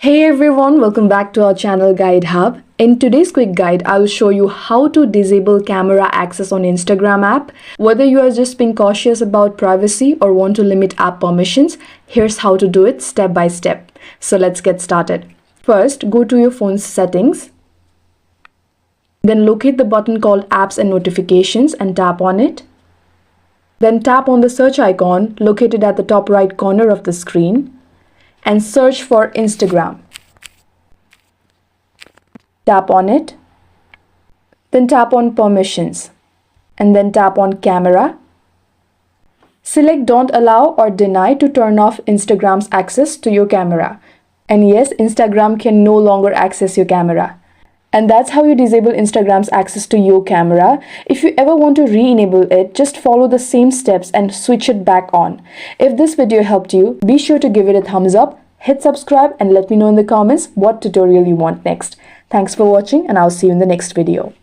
Hey everyone, welcome back to our channel Guide Hub. In today's quick guide, I will show you how to disable camera access on Instagram app. Whether you are just being cautious about privacy or want to limit app permissions, here's how to do it step by step. So let's get started. First, go to your phone's settings. Then locate the button called Apps and Notifications and tap on it. Then tap on the search icon located at the top right corner of the screen and search for Instagram. Tap on it. Then tap on Permissions and then tap on Camera. Select Don't Allow or Deny to turn off Instagram's access to your camera. And yes, Instagram can no longer access your camera. And that's how you disable Instagram's access to your camera. If you ever want to re-enable it, just follow the same steps and switch it back on. If this video helped you, be sure to give it a thumbs up, hit subscribe and let me know in the comments what tutorial you want next. Thanks for watching and I'll see you in the next video.